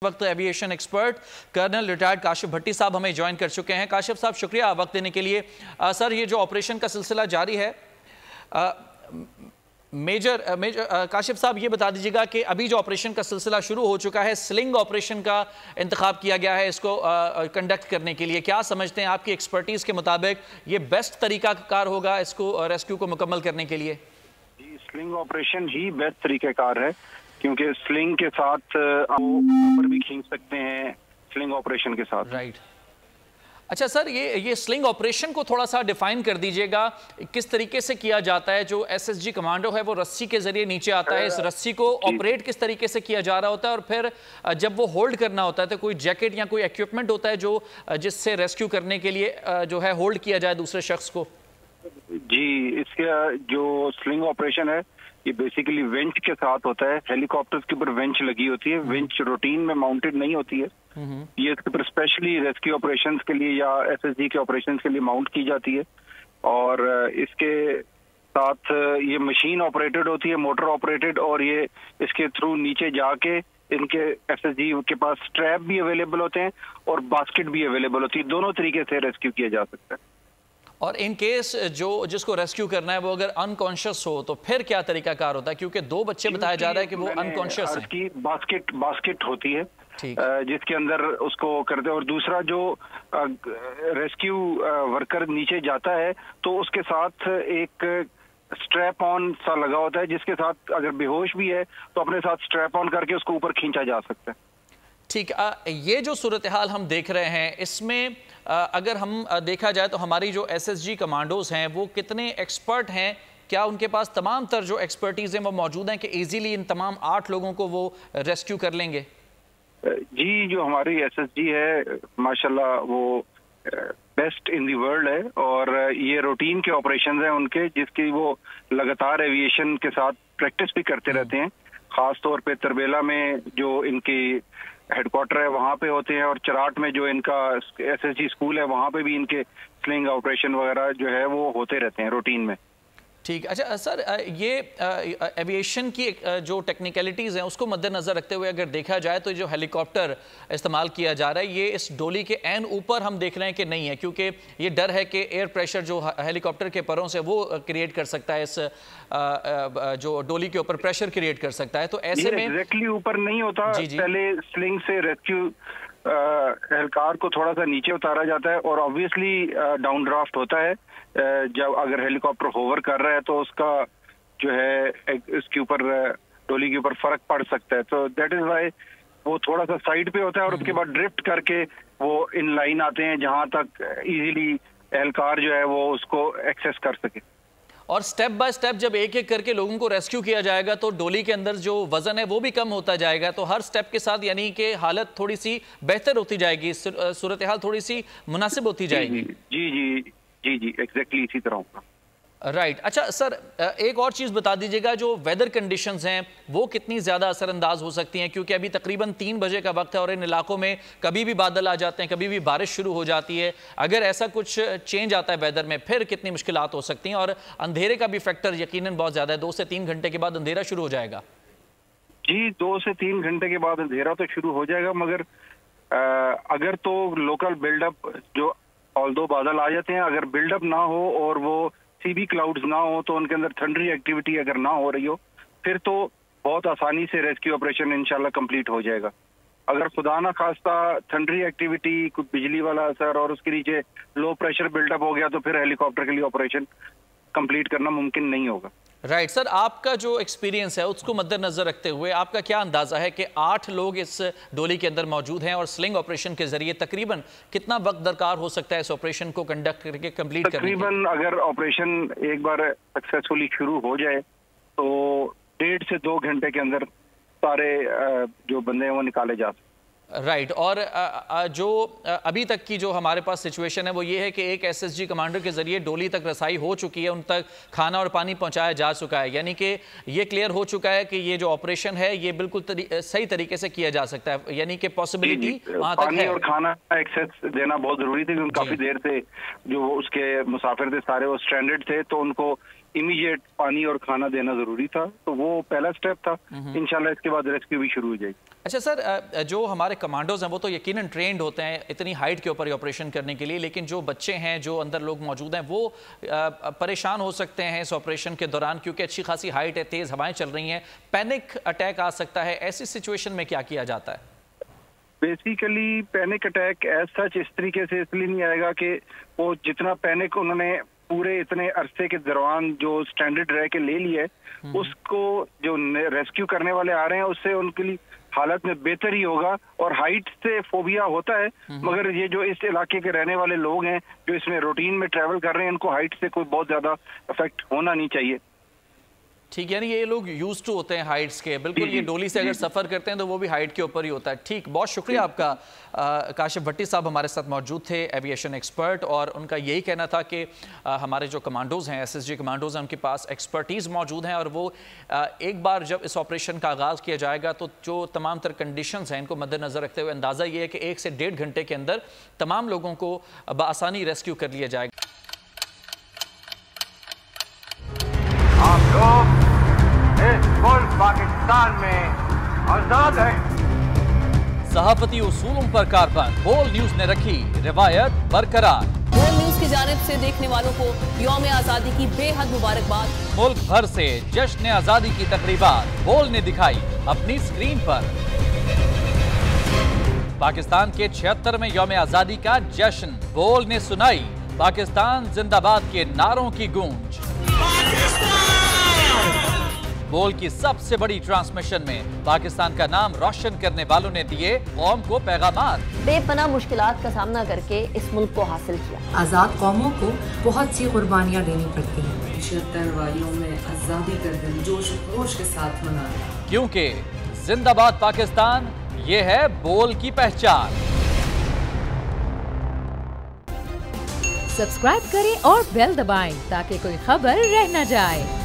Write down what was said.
वक्त aviation expert colonel retired Kashif Bhatti साहब हमें ज्वाइन कर चुके हैं। काशिफ साहब शुक्रिया वक्त देने के लिए। सर, ये जो ऑपरेशन का सिलसिला जारी है, मेजर काशिफ साहब ये बता दीजिएगा कि अभी जो ऑपरेशन का सिलसिला शुरू हो चुका है, स्लिंग ऑपरेशन का इंतखाब किया गया है इसको कंडक्ट करने के लिए, क्या समझते हैं आपकी एक्सपर्टीज के मुताबिक ये बेस्ट तरीकाकार होगा इसको रेस्क्यू को मुकम्मल करने के लिए? जी, स्लिंग ऑपरेशन ही बेस्ट तरीकाकार है क्योंकि स्लिंग के साथ आप ऊपर भी खींच सकते हैं स्लिंग ऑपरेशन के साथ। राइट। अच्छा सर, ये स्लिंग ऑपरेशन को थोड़ा सा डिफाइन कर दीजिएगा, किस तरीके से किया जाता है? जो एसएसजी कमांडो है वो रस्सी के जरिए नीचे आता है, इस रस्सी को ऑपरेट किस तरीके से किया जा रहा होता है, और फिर जब वो होल्ड करना होता है तो कोई जैकेट या कोई इक्विपमेंट होता है जो जिससे रेस्क्यू करने के लिए जो है होल्ड किया जाए दूसरे शख्स को? जी, इसका जो स्लिंग ऑपरेशन है ये बेसिकली वेंच के साथ होता है। हेलीकॉप्टर्स के ऊपर वेंच लगी होती है, वेंच रूटीन में माउंटेड नहीं होती है। ये इसके ऊपर स्पेशली रेस्क्यू ऑपरेशंस के लिए या एसएसजी के ऑपरेशंस के लिए माउंट की जाती है। और इसके साथ ये मशीन ऑपरेटेड होती है, मोटर ऑपरेटेड, और ये इसके थ्रू नीचे जाके इनके एसएसजी के पास स्ट्रैप भी अवेलेबल होते हैं और बास्केट भी अवेलेबल होती है। दोनों तरीके से रेस्क्यू किया जा सकता है। और इन केस जिसको रेस्क्यू करना है वो अगर अनकॉन्शियस हो तो फिर क्या तरीकाकार होता है? क्योंकि 2 बच्चे बताया जा रहा है कि वो अनकॉन्शियस हैं। इसकी बास्केट होती है जिसके अंदर उसको करते हैं, और दूसरा जो रेस्क्यू वर्कर नीचे जाता है तो उसके साथ एक स्ट्रैप ऑन सा लगा होता है, जिसके साथ अगर बेहोश भी है तो अपने साथ स्ट्रैप ऑन करके उसको ऊपर खींचा जा सकता है। ठीक। ये जो सूरत हाल हम देख रहे हैं, इसमें अगर हम देखा जाए तो हमारी जो एसएसजी कमांडोज हैं वो कितने एक्सपर्ट हैं? क्या उनके पास तमाम तर जो एक्सपर्टीज हैं वो मौजूद हैं कि इजीली इन तमाम 8 लोगों को वो रेस्क्यू कर लेंगे? जी, जो हमारी एसएसजी है माशाल्लाह वो बेस्ट इन दी वर्ल्ड है, और ये रूटीन के ऑपरेशंस हैं उनके, जिसकी वो लगातार एविएशन के साथ प्रैक्टिस भी करते रहते हैं। खास तौर पे तरबेला में जो इनकी हेडक्वार्टर है वहाँ पे होते हैं, और चराट में जो इनका एसएसजी स्कूल है वहाँ पे भी इनके स्लिंग ऑपरेशन वगैरह जो है वो होते रहते हैं रूटीन में। ठीक। अच्छा सर, ये एविएशन की जो टेक्निकलिटीज़ हैं उसको मद्देनज़र रखते हुए अगर देखा जाए तो जो हेलीकॉप्टर इस्तेमाल किया जा रहा है ये इस डोली के एन ऊपर हम देख रहे हैं कि नहीं है, क्योंकि ये डर है कि एयर प्रेशर जो हेलीकॉप्टर के परों से वो क्रिएट कर सकता है, इस जो डोली के ऊपर प्रेशर क्रिएट कर सकता है। तो ऐसे में एग्जैक्टली ऊपर नहीं होता। पहले स्लिंग से रेस्क्यू एहलकार को थोड़ा सा नीचे उतारा जाता है, और ऑब्वियसली डाउन ड्राफ्ट होता है। जब अगर हेलीकॉप्टर होवर कर रहा है तो उसका जो है इसके ऊपर डोली के ऊपर फर्क पड़ सकता है, तो दैट इज वाई वो थोड़ा सा साइड पे होता है, और उसके बाद ड्रिफ्ट करके वो इन लाइन आते हैं जहां तक इजीली एहलकार जो है वो उसको एक्सेस कर सके। और स्टेप बाय स्टेप जब एक एक करके लोगों को रेस्क्यू किया जाएगा तो डोली के अंदर जो वजन है वो भी कम होता जाएगा, तो हर स्टेप के साथ यानी कि हालत थोड़ी सी बेहतर होती जाएगी, सूरत हाल थोड़ी सी मुनासिब होती जाएगी। जी जी जी जी, एग्जैक्टली इसी तरह होगा। राइट। अच्छा सर, एक और चीज़ बता दीजिएगा, जो वेदर कंडीशंस हैं वो कितनी ज़्यादा असरअंदाज हो सकती हैं? क्योंकि अभी तकरीबन 3 बजे का वक्त है और इन इलाकों में कभी भी बादल आ जाते हैं, कभी भी बारिश शुरू हो जाती है। अगर ऐसा कुछ चेंज आता है वेदर में फिर कितनी मुश्किलात हो सकती हैं? और अंधेरे का भी फैक्टर यकीनन बहुत ज़्यादा है, 2 से 3 घंटे के बाद अंधेरा शुरू हो जाएगा। जी, 2 से 3 घंटे के बाद अंधेरा तो शुरू हो जाएगा, मगर अगर तो लोकल बिल्डअप जो ऑल्दो बादल आ जाते हैं, अगर बिल्डअप ना हो और वो सीबी क्लाउड्स ना हो तो उनके अंदर थंडरी एक्टिविटी अगर ना हो रही हो, फिर तो बहुत आसानी से रेस्क्यू ऑपरेशन इंशाल्लाह कंप्लीट हो जाएगा। अगर खुदा ना खास्ता थंडरी एक्टिविटी, कुछ बिजली वाला असर और उसके नीचे लो प्रेशर बिल्डअप हो गया तो फिर हेलीकॉप्टर के लिए ऑपरेशन कंप्लीट करना मुमकिन नहीं होगा। राइट। सर, आपका जो एक्सपीरियंस है उसको मद्देनजर रखते हुए आपका क्या अंदाजा है कि 8 लोग इस डोली के अंदर मौजूद हैं और स्लिंग ऑपरेशन के जरिए तकरीबन कितना वक्त दरकार हो सकता है इस ऑपरेशन को कंडक्ट करके कंप्लीट करने के लिए? तकरीबन अगर ऑपरेशन एक बार सक्सेसफुली शुरू हो जाए तो 1.5 से 2 घंटे के अंदर सारे जो बंदे हैं वो निकाले जा सकते। राइट। और जो अभी तक की जो हमारे पास सिचुएशन है वो ये है कि एक एसएसजी कमांडर के जरिए डोली तक रसाई हो चुकी है, उन तक खाना और पानी पहुंचाया जा चुका है, यानी कि ये क्लियर हो चुका है कि ये जो ऑपरेशन है ये बिल्कुल सही तरीके से किया जा सकता है, यानी कि पॉसिबिलिटी वहां तक है। और खाना एक्सेस देना बहुत जरूरी थी क्योंकि काफी देर से जो उसके मुसाफिर थे सारे वो स्ट्रैंडेड थे, तो उनको इमीडिएट पानी और खाना देना जरूरी था, तो वो पहला स्टेप था। इंशाल्लाह इसके बाद रेस्क्यू भी शुरू हो जाएगी। अच्छा सर, जो हमारे कमांडोज हैं वो तो यकीनन ट्रेंड होते हैं इतनी हाइट के ऊपर ऑपरेशन करने के लिए, लेकिन जो बच्चे हैं, जो अंदर लोग मौजूद हैं, वो परेशान हो सकते हैं इस ऑपरेशन के दौरान, क्योंकि अच्छी खासी हाइट है, तेज़ हवाएं चल रही हैं, पैनिक अटैक आ सकता है। ऐसी सिचुएशन में क्या किया जाता है? Basically panic attack as such इस तरीके से इसलिए नहीं आएगा कि वो जितना पैनिक उन्होंने पूरे इतने अरसे के दौरान जो स्टैंडर्ड रह के ले लिया है, उसको जो रेस्क्यू करने वाले आ रहे हैं उससे उनके लिए हालत में बेहतर ही होगा। और हाइट से फोबिया होता है, मगर ये जो इस इलाके के रहने वाले लोग हैं जो इसमें रूटीन में ट्रैवल कर रहे हैं, इनको हाइट से कोई बहुत ज्यादा इफेक्ट होना नहीं चाहिए। ठीक, यानी ये लोग यूज टू होते हैं हाइट्स के। बिल्कुल, ये डोली से अगर सफ़र करते हैं तो वो भी हाइट के ऊपर ही होता है। ठीक, बहुत शुक्रिया आपका। काशिफ भट्टी साहब हमारे साथ मौजूद थे, एविएशन एक्सपर्ट, और उनका यही कहना था कि हमारे जो कमांडोज़ हैं, SSG कमांडोज़ हैं, उनके पास एक्सपर्टीज़ मौजूद हैं, और वो एक बार जब इस ऑपरेशन का आगाज़ किया जाएगा तो जो तमाम तर कंडीशंस हैं इनको मद्देनज़र रखते हुए अंदाज़ा ये है कि 1 से 1.5 घंटे के अंदर तमाम लोगों को बआसानी रेस्क्यू कर लिया जाएगा। इस मुल्क पाकिस्तान में आजाद है। सहाफती उसूलों पर कारबंद, बोल न्यूज ने रखी रिवायत बरकरार। बोल न्यूज की जानिब से देखने वालों को यौम आजादी की बेहद मुबारकबाद। मुल्क भर से जश्न आजादी की तकरीबात बोल ने दिखाई अपनी स्क्रीन पर। पाकिस्तान के 76वें यौम आजादी का जश्न, बोल ने सुनाई पाकिस्तान जिंदाबाद के नारों की गूंज। बोल की सबसे बड़ी ट्रांसमिशन में पाकिस्तान का नाम रोशन करने वालों ने दिए कौम को पैगामात। बेपनाह मुश्किलात का सामना करके इस मुल्क को हासिल किया। आज़ाद कौमों को बहुत सी कुर्बानियाँ देनी पड़ती हैं। 76 वालियों में आज़ादी का दिन जोश खरोश के साथ मना, क्योंकि जिंदाबाद पाकिस्तान ये है बोल की पहचान। सब्सक्राइब करें और बेल दबाएं ताकि कोई खबर रह न जाए।